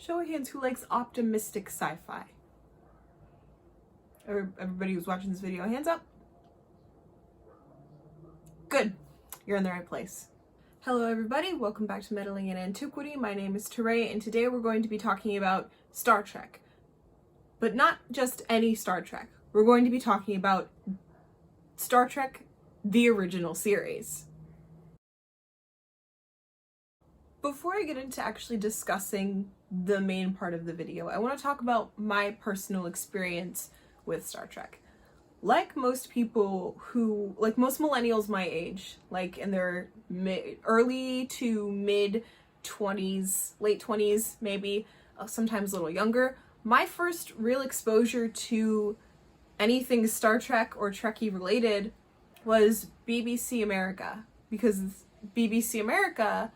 Show of hands who likes optimistic sci-fi. Everybody who's watching this video, hands up. Good. You're in the right place. Hello everybody, welcome back to Meddling in Antiquity. My name is Teray, and today we're going to be talking about Star Trek. But not just any Star Trek. We're going to be talking about Star Trek, the original series. Before I get into actually discussing the main part of the video, I want to talk about my personal experience with Star Trek. Like most people who, like most millennials my age, like in their early to mid 20s, late 20s maybe, sometimes a little younger, my first real exposure to anything Star Trek or Trekkie related was BBC America, because BBC America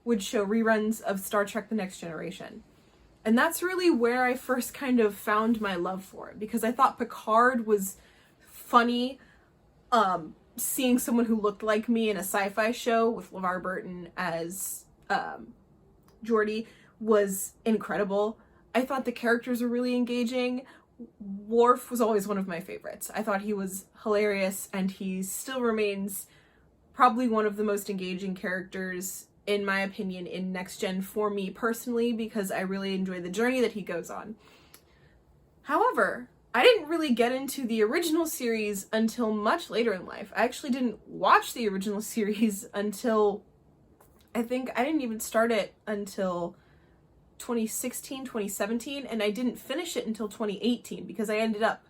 would show reruns of Star Trek The Next Generation. And that's really where I first kind of found my love for it, because I thought Picard was funny. Seeing someone who looked like me in a sci-fi show with LeVar Burton as Geordi was incredible. I thought the characters were really engaging. Worf was always one of my favorites. I thought he was hilarious, and he still remains probably one of the most engaging characters, in my opinion, in Next Gen for me personally, because I really enjoy the journey that he goes on. However, I didn't really get into the original series until much later in life. I actually didn't watch the original series until, I think I didn't even start it until 2016, 2017, and I didn't finish it until 2018 because I ended up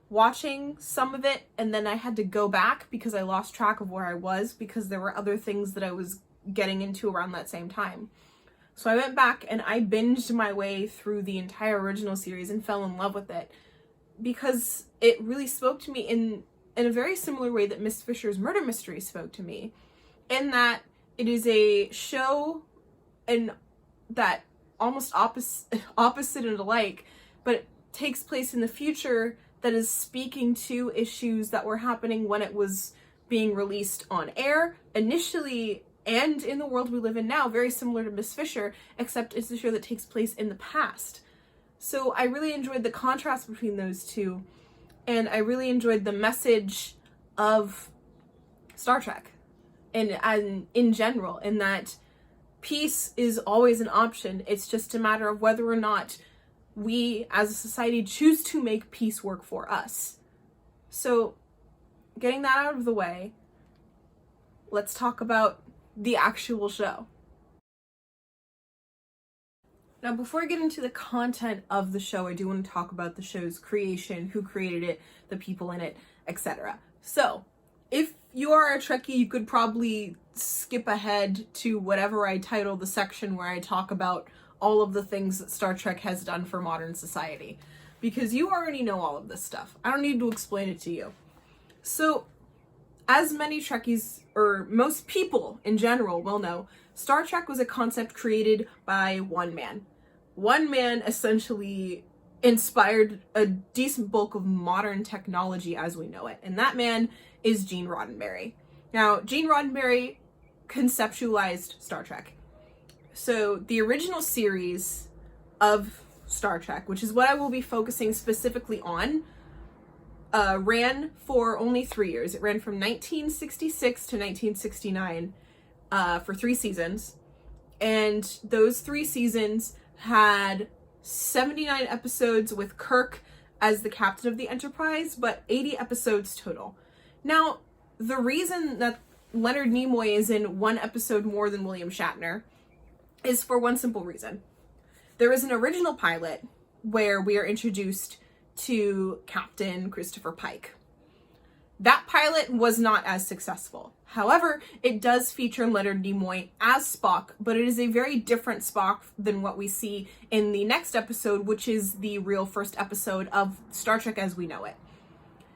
watching some of it and then I had to go back because I lost track of where I was because there were other things that I was getting into around that same time. So I went back and I binged my way through the entire original series and fell in love with it because it really spoke to me in a very similar way that Miss Fisher's Murder Mystery spoke to me, in that it is a show and that almost opposite and alike, but it takes place in the future that is speaking to issues that were happening when it was being released on air initially, and in the world we live in now, very similar to Miss Fisher, except it's a show that takes place in the past. So I really enjoyed the contrast between those two, and I really enjoyed the message of Star Trek and in general, in that peace is always an option. It's just a matter of whether or not we as a society choose to make peace work for us. So getting that out of the way, let's talk about the actual show. Now, before I get into the content of the show, I do want to talk about the show's creation, who created it, the people in it, etc. So, if you are a Trekkie, you could probably skip ahead to whatever I title the section where I talk about all of the things that Star Trek has done for modern society, because you already know all of this stuff. I don't need to explain it to you. So, as many Trekkies, or most people in general will know, Star Trek was a concept created by one man. One man essentially inspired a decent bulk of modern technology as we know it, and that man is Gene Roddenberry. Now, Gene Roddenberry conceptualized Star Trek. So the original series of Star Trek, which is what I will be focusing specifically on, ran for only 3 years. It ran from 1966 to 1969 for 3 seasons. And those 3 seasons had 79 episodes with Kirk as the captain of the Enterprise, but 80 episodes total. Now, the reason that Leonard Nimoy is in 1 episode more than William Shatner is for one simple reason. There is an original pilot where we are introduced to Captain Christopher Pike. That pilot was not as successful. However, it does feature Leonard Nimoy as Spock, but it is a very different Spock than what we see in the next episode, which is the real first episode of Star Trek as we know it.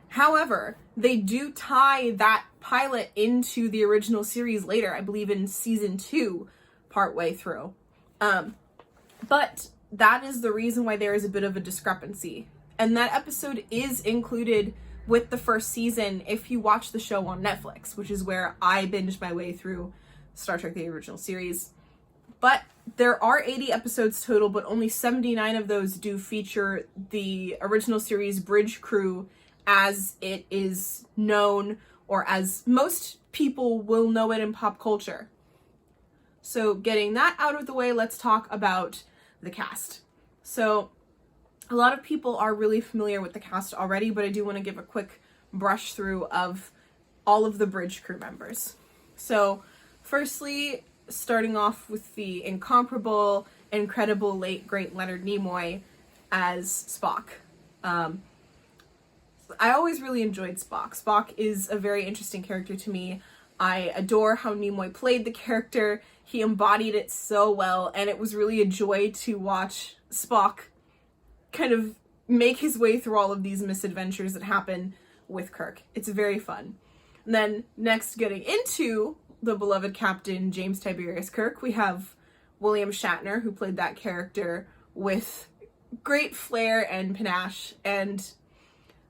However, they do tie that pilot into the original series later, I believe in season 2, partway through. But that is the reason why there is a bit of a discrepancy. And that episode is included with the first season if you watch the show on Netflix, which is where I binged my way through Star Trek the original series. But there are 80 episodes total, but only 79 of those do feature the original series bridge crew as it is known, or as most people will know it in pop culture. So getting that out of the way, let's talk about the cast. So a lot of people are really familiar with the cast already, but I do want to give a quick brush through of all of the bridge crew members. So firstly, starting off with the incomparable, incredible, late, great Leonard Nimoy as Spock. I always really enjoyed Spock. Spock is a very interesting character to me. I adore how Nimoy played the character. He embodied it so well, and it was really a joy to watch Spock kind of make his way through all of these misadventures that happen with Kirk. It's very fun. And then next, getting into the beloved Captain James Tiberius Kirk, we have William Shatner, who played that character with great flair and panache, and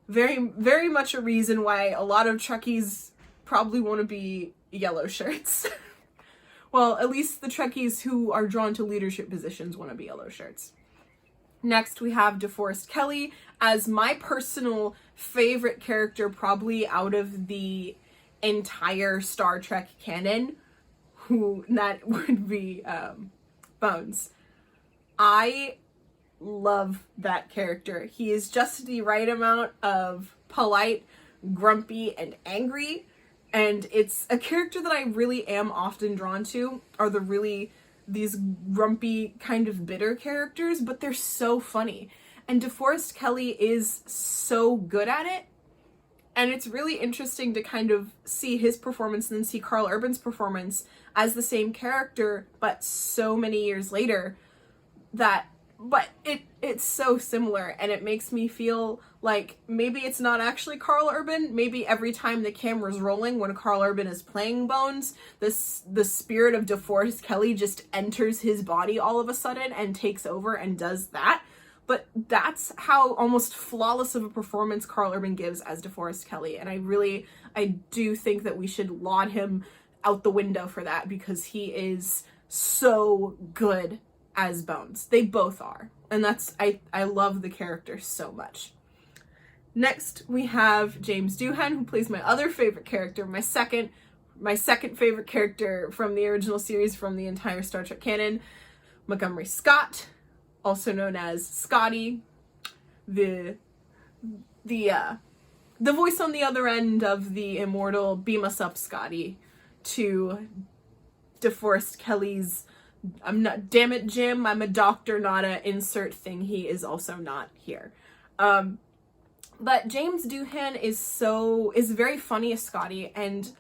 very, very much a reason why a lot of Trekkies probably want to be yellow shirts. Well, at least the Trekkies who are drawn to leadership positions want to be yellow shirts. Next, we have DeForest Kelly as my personal favorite character, probably out of the entire Star Trek canon, who that would be Bones. I love that character. He is just the right amount of polite, grumpy, and angry, and it's a character that I really am often drawn to, are these grumpy, kind of bitter characters, but they're so funny. And DeForest Kelly is so good at it. And it's really interesting to kind of see his performance and then see Karl Urban's performance as the same character, but so many years later, but it's so similar, and it makes me feel like maybe it's not actually Karl Urban. Maybe every time the camera's rolling when Karl Urban is playing Bones, the spirit of DeForest Kelly just enters his body all of a sudden and takes over and does that. But that's how almost flawless of a performance Karl Urban gives as DeForest Kelly. And I do think that we should laud him out the window for that, because he is so good as Bones. They both are. And I love the character so much. Next, we have James Doohan, who plays my other favorite character, my second favorite character from the original series, from the entire Star Trek canon, Montgomery Scott, also known as Scotty, the voice on the other end of the immortal "Beam us up, Scotty," to DeForest Kelly's "Damn it, Jim, I'm a doctor, not a insert thing he is also not here." But James Doohan is very funny as Scotty, and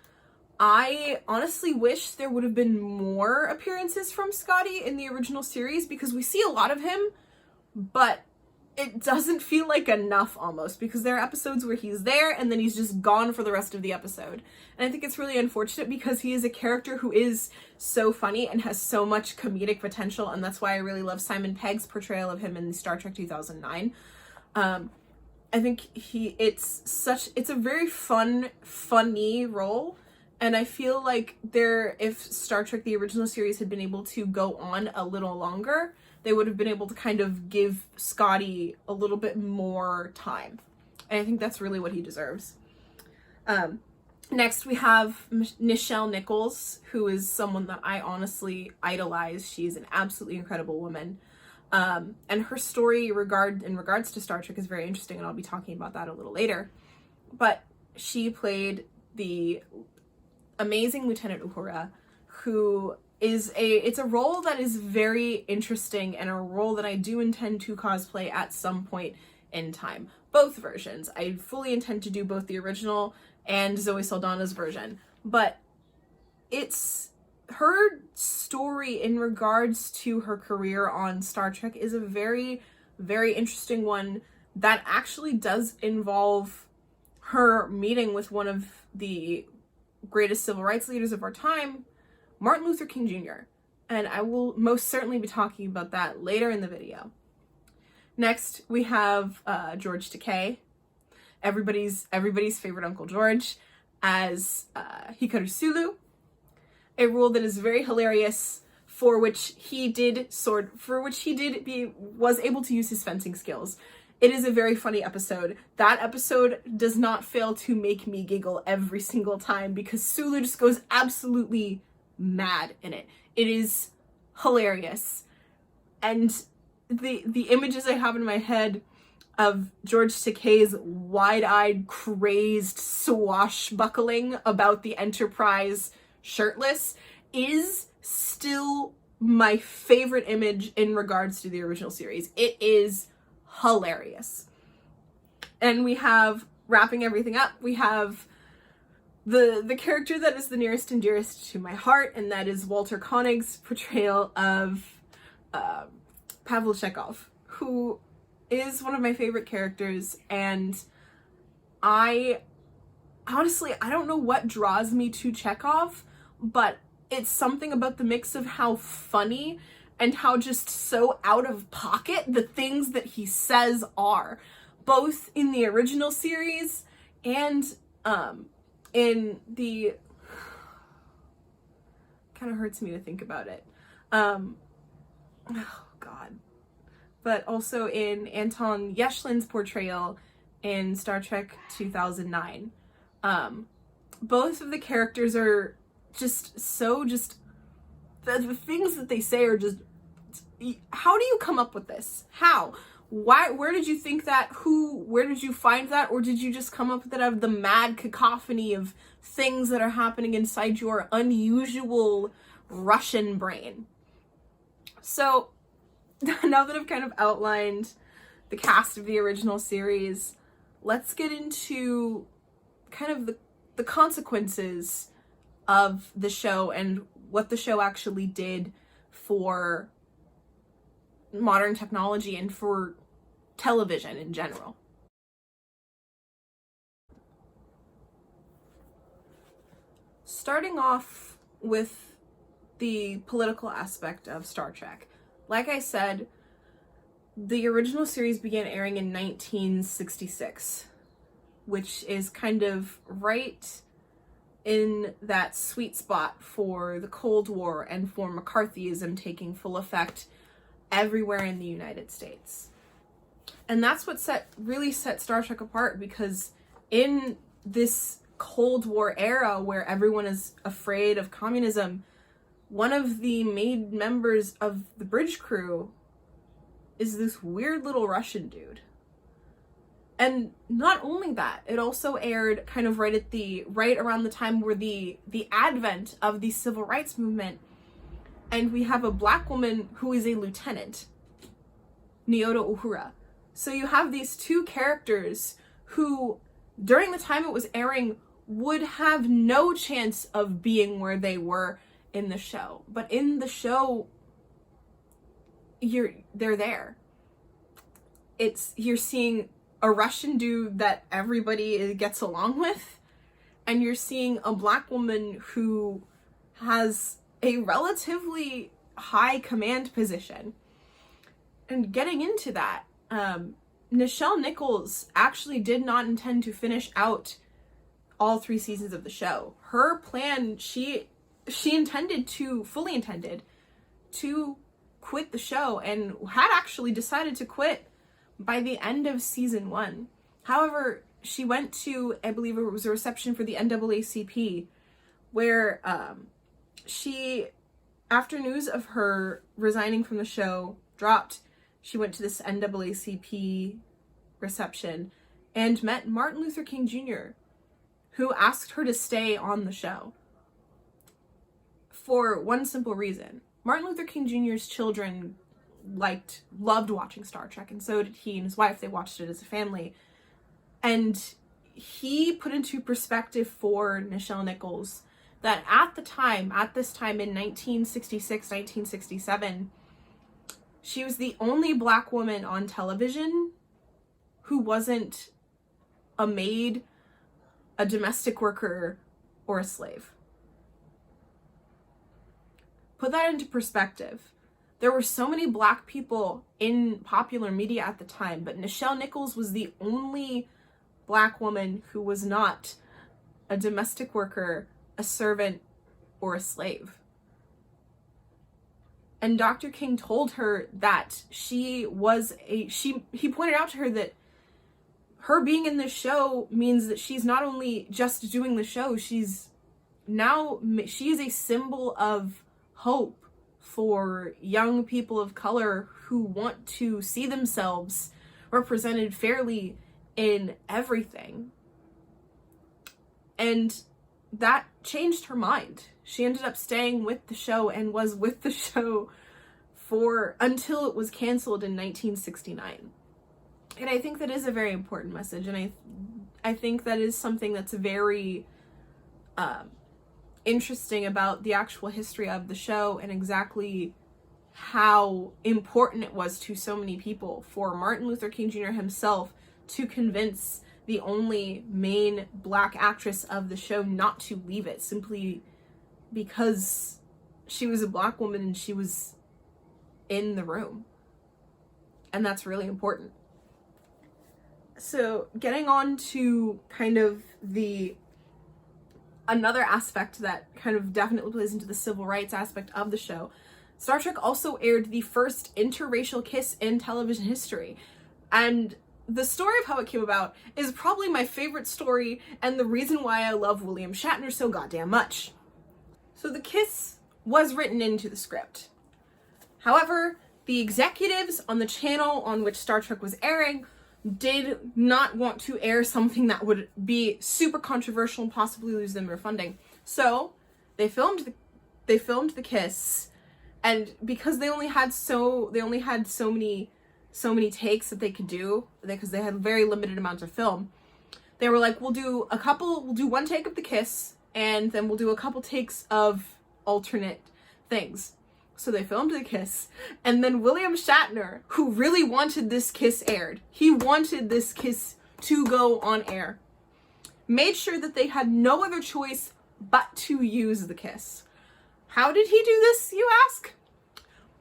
I honestly wish there would have been more appearances from Scotty in the original series, because we see a lot of him, but it doesn't feel like enough almost, because there are episodes where he's there and then he's just gone for the rest of the episode. And I think it's really unfortunate, because he is a character who is so funny and has so much comedic potential, and that's why I really love Simon Pegg's portrayal of him in Star Trek 2009. I think it's a very funny role. And I feel like if Star Trek, the original series, had been able to go on a little longer, they would have been able to kind of give Scotty a little bit more time. And I think that's really what he deserves. Next, we have Nichelle Nichols, who is someone that I honestly idolize. She's an absolutely incredible woman. And her story in regards to Star Trek is very interesting, and I'll be talking about that a little later. But she played the amazing Lieutenant Uhura, who it's a role that is very interesting, and a role that I do intend to cosplay at some point in time. Both versions. I fully intend to do both the original and Zoe Saldana's version. But it's her story in regards to her career on Star Trek is a very, very interesting one that actually does involve her meeting with one of the greatest civil rights leaders of our time, Martin Luther King Jr. And I will most certainly be talking about that later in the video. Next, we have George Takei, everybody's favorite Uncle George, as Hikaru Sulu, a role that is very hilarious, for which he was able to use his fencing skills. It is a very funny episode. That episode does not fail to make me giggle every single time because Sulu just goes absolutely mad in it. It is hilarious. And the images I have in my head of George Takei's wide-eyed, crazed swashbuckling about the Enterprise shirtless is still my favorite image in regards to the original series. It is hilarious. And we have, wrapping everything up, we have the character that is the nearest and dearest to my heart, and that is Walter Koenig's portrayal of Pavel Chekhov, who is one of my favorite characters. And I don't know what draws me to Chekhov, but it's something about the mix of how funny and how just so out of pocket the things that he says are, both in the original series and in the, kind of hurts me to think about it, oh god, but also in Anton Yeshlin's portrayal in Star Trek 2009. Both of the characters are just so the things that they say are just, how do you come up with this? How? Why? Where did you think that? Where did you find that? Or did you just come up with it out of the mad cacophony of things that are happening inside your unusual Russian brain? So now that I've kind of outlined the cast of the original series, let's get into kind of the consequences of the show and what the show actually did for modern technology and for television in general. Starting off with the political aspect of Star Trek. Like I said, the original series began airing in 1966, which is kind of right in that sweet spot for the Cold War and for McCarthyism taking full effect everywhere in the United States. And that's what really set Star Trek apart, because in this Cold War era where everyone is afraid of communism, one of the main members of the bridge crew is this weird little Russian dude. And not only that, it also aired kind of right around the time where the advent of the civil rights movement, and we have a black woman who is a lieutenant, Nyota Uhura. So you have these two characters who, during the time it was airing, would have no chance of being where they were in the show. But in the show, they're there. You're seeing a Russian dude that everybody gets along with, and you're seeing a black woman who has a relatively high command position. And getting into that, Nichelle Nichols actually did not intend to finish out all 3 seasons of the show. Her plan, she fully intended to quit the show, and had actually decided to quit by the end of season 1. However, she went to, I believe it was a reception for the NAACP, where she, after news of her resigning from the show dropped, she went to this NAACP reception and met Martin Luther King Jr., who asked her to stay on the show for one simple reason. Martin Luther King Jr.'s children loved watching Star Trek, and so did he and his wife. They watched it as a family. And he put into perspective for Nichelle Nichols that at this time in 1966, 1967, she was the only black woman on television who wasn't a maid, a domestic worker, or a slave. Put that into perspective. There were so many black people in popular media at the time, but Nichelle Nichols was the only black woman who was not a domestic worker, a servant, or a slave. And Dr. King told her that he pointed out to her that her being in this show means that she's not only just doing the show, she is a symbol of hope for young people of color who want to see themselves represented fairly in everything. And that changed her mind. She ended up staying with the show and was with the show until it was canceled in 1969. And I think that is a very important message, and I think that is something that's very interesting about the actual history of the show and exactly how important it was to so many people for Martin Luther King Jr. himself to convince the only main Black actress of the show not to leave it, simply because she was a Black woman and she was in the room. And that's really important. So getting on to kind of another aspect that kind of definitely plays into the civil rights aspect of the show, Star Trek also aired the first interracial kiss in television history. And the story of how it came about is probably my favorite story and the reason why I love William Shatner so goddamn much. So the kiss was written into the script. However, the executives on the channel on which Star Trek was airing did not want to air something that would be super controversial and possibly lose them their funding. So they filmed the kiss, and because they only had so many takes that they could do, because they had very limited amounts of film, they were like, we'll do one take of the kiss, and then we'll do a couple takes of alternate things. So they filmed the kiss, and then William Shatner, who really wanted this kiss aired, he wanted this kiss to go on air, made sure that they had no other choice but to use the kiss. How did he do this, you ask?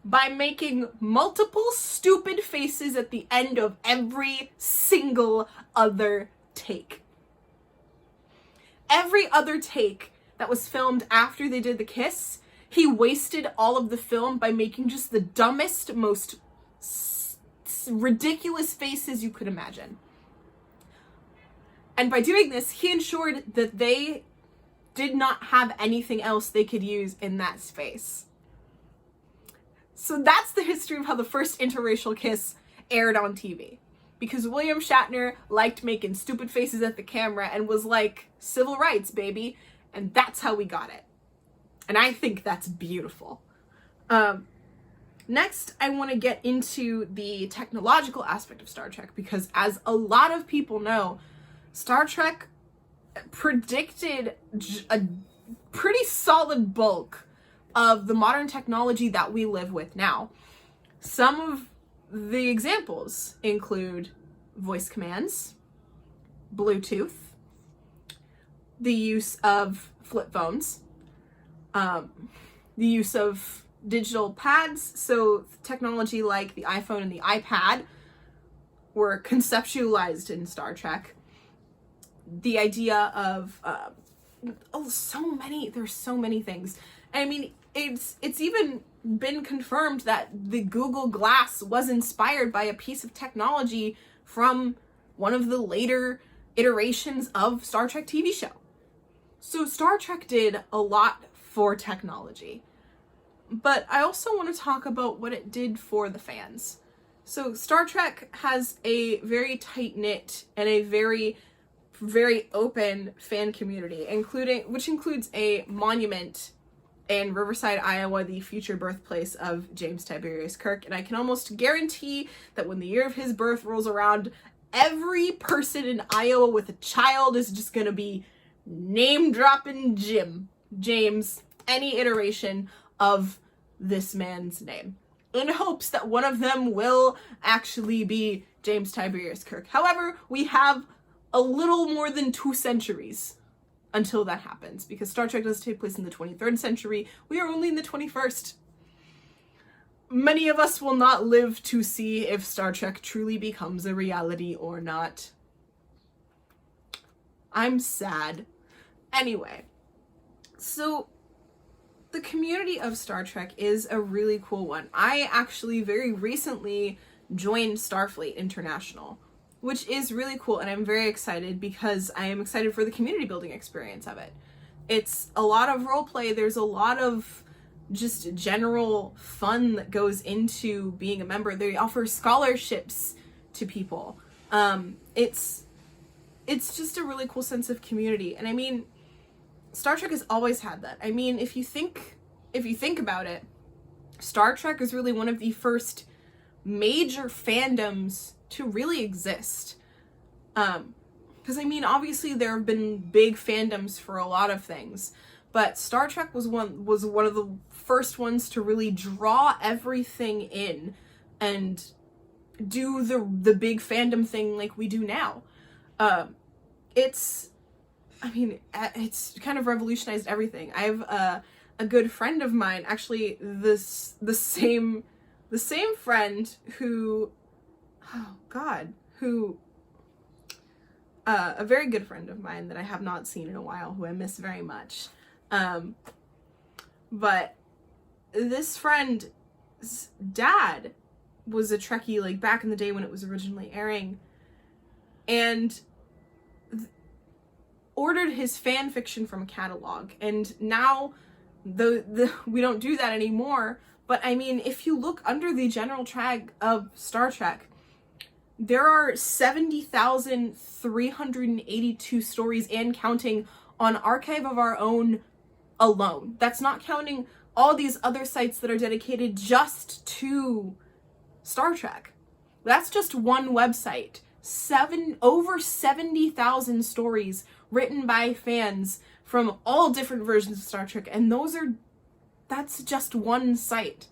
By making multiple stupid faces at the end of every single other take. Every other take that was filmed after they did the kiss, he wasted all of the film by making just the dumbest, most ridiculous faces you could imagine. And by doing this, he ensured that they did not have anything else they could use in that space. So that's the history of how the first interracial kiss aired on TV. Because William Shatner liked making stupid faces at the camera and was like, civil rights, baby. And that's how we got it. And I think that's beautiful. Next, I want to get into the technological aspect of Star Trek, because as a lot of people know, Star Trek predicted a pretty solid bulk of the modern technology that we live with now. Some of the examples include voice commands, Bluetooth, the use of flip phones, the use of digital pads, so technology like the iPhone and the iPad were conceptualized in Star Trek. The idea of there's so many things. I mean, it's even been confirmed that the Google Glass was inspired by a piece of technology from one of the later iterations of Star Trek TV show. So Star Trek did a lot for technology. But I also want to talk about what it did for the fans. So Star Trek has a very tight-knit and a very, very open fan community, which includes a monument in Riverside, Iowa, the future birthplace of James Tiberius Kirk. And I can almost guarantee that when the year of his birth rolls around, every person in Iowa with a child is just going to be name-dropping James, any iteration of this man's name, in hopes that one of them will actually be James Tiberius Kirk. However, we have a little more than 2 centuries until that happens, because Star Trek does take place in the 23rd century. We are only in the 21st. Many of us will not live to see if Star Trek truly becomes a reality or not. I'm sad. Anyway, so the community of Star Trek is a really cool one. I actually very recently joined Starfleet International, which is really cool, and I'm very excited because I am excited for the community building experience of it. It's a lot of roleplay, there's a lot of just general fun that goes into being a member. They offer scholarships to people. It's just a really cool sense of community. And I mean, Star Trek has always had that. I mean, if you think about it, Star Trek is really one of the first major fandoms to really exist. Because I mean, obviously there have been big fandoms for a lot of things, but Star Trek was one of the first ones to really draw everything in and do the big fandom thing like we do now. It's kind of revolutionized everything. I have a good friend of mine, actually the same friend who, a very good friend of mine that I have not seen in a while, who I miss very much. But this friend's dad was a Trekkie, like back in the day when it was originally airing, and ordered his fan fiction from a catalog. And now we don't do that anymore. But I mean, if you look under the general tag of Star Trek, there are 70,382 stories and counting on Archive of Our Own alone. That's not counting all these other sites that are dedicated just to Star Trek. That's just one website. Over 70,000 stories written by fans from all different versions of Star Trek, and that's just one site.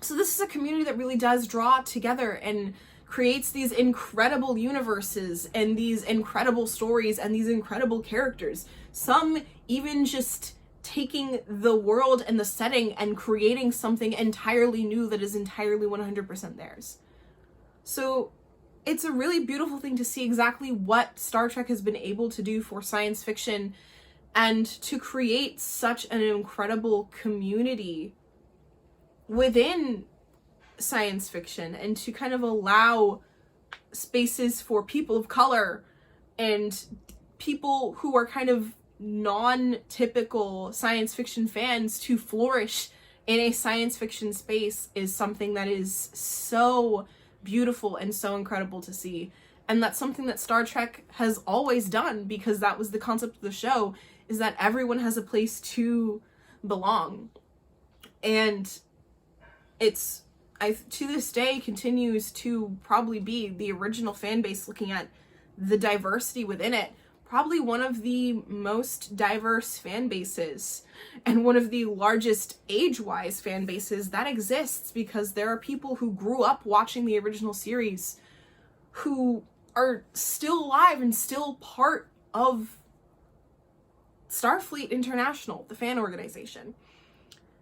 So this is a community that really does draw together and creates these incredible universes and these incredible stories and these incredible characters. Some even just taking the world and the setting and creating something entirely new that is entirely 100% theirs. So it's a really beautiful thing to see exactly what Star Trek has been able to do for science fiction and to create such an incredible community within science fiction, and to kind of allow spaces for people of color and people who are kind of non-typical science fiction fans to flourish in a science fiction space is something that is so beautiful and so incredible to see. And that's something that Star Trek has always done, because that was the concept of the show, is that everyone has a place to belong. And to this day continues to probably be the original fan base, looking at the diversity within it, probably one of the most diverse fan bases and one of the largest age-wise fan bases that exists, because there are people who grew up watching the original series who are still alive and still part of Starfleet International, the fan organization.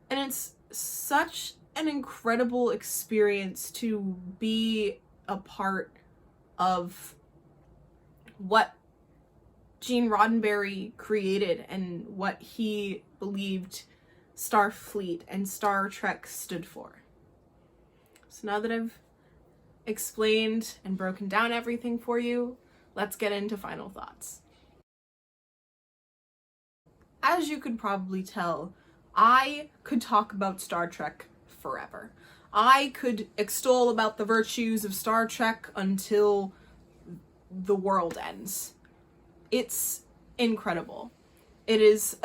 And it's such an incredible experience to be a part of what Gene Roddenberry created and what he believed Starfleet and Star Trek stood for. So now that I've explained and broken down everything for you, let's get into final thoughts. As you could probably tell, I could talk about Star Trek forever. I could extol about the virtues of Star Trek until the world ends. It's incredible. It's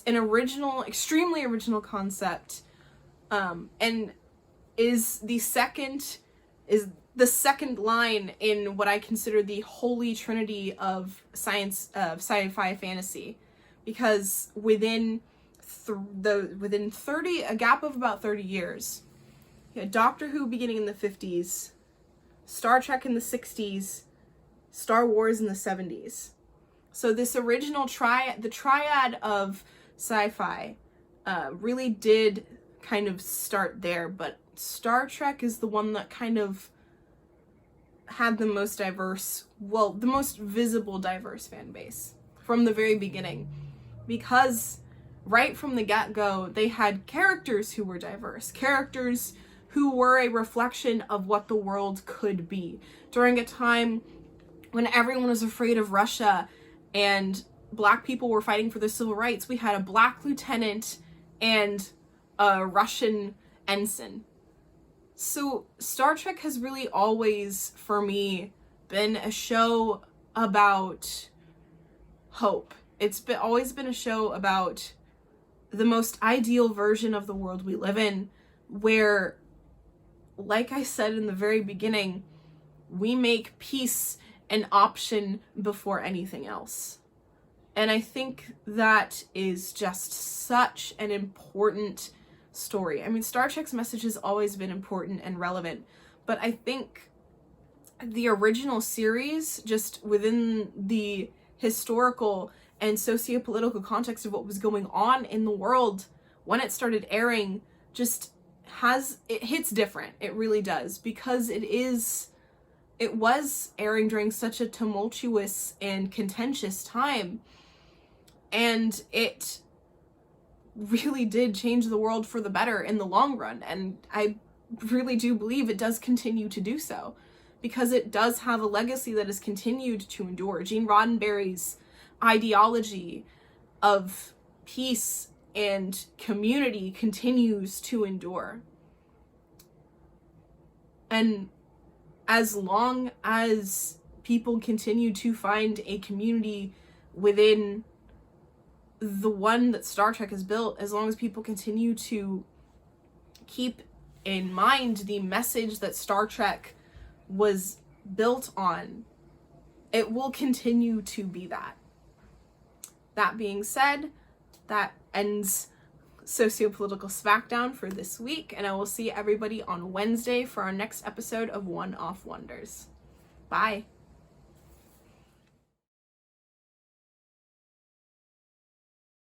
an original, extremely original concept, and is the second line in what I consider the holy trinity of sci-fi fantasy, because within a gap of about 30 years, you had Doctor Who beginning in the 50s, Star Trek in the 60s, Star Wars in the 70s. So this original the triad of sci-fi really did kind of start there, but Star Trek is the one that kind of had the most visible diverse fan base from the very beginning, because right from the get-go, they had characters who were diverse, characters who were a reflection of what the world could be. During a time when everyone was afraid of Russia and Black people were fighting for their civil rights, we had a Black lieutenant and a Russian ensign. So Star Trek has really always, for me, been a show about hope. It's always been a show about the most ideal version of the world we live in, where, like I said in the very beginning, we make peace an option before anything else. And I think that is just such an important story. I mean, Star Trek's message has always been important and relevant, but I think the original series, just within the historical and socio-political context of what was going on in the world when it started airing, just it hits different. It really does, because it was airing during such a tumultuous and contentious time, and it really did change the world for the better in the long run. And I really do believe it does continue to do so, because it does have a legacy that has continued to endure. Gene Roddenberry's ideology of peace and community continues to endure. And as long as people continue to find a community within the one that Star Trek has built, as long as people continue to keep in mind the message that Star Trek was built on, it will continue to be that. That being said, that ends Socio-Political Smackdown for this week, and I will see everybody on Wednesday for our next episode of One Off Wonders. Bye!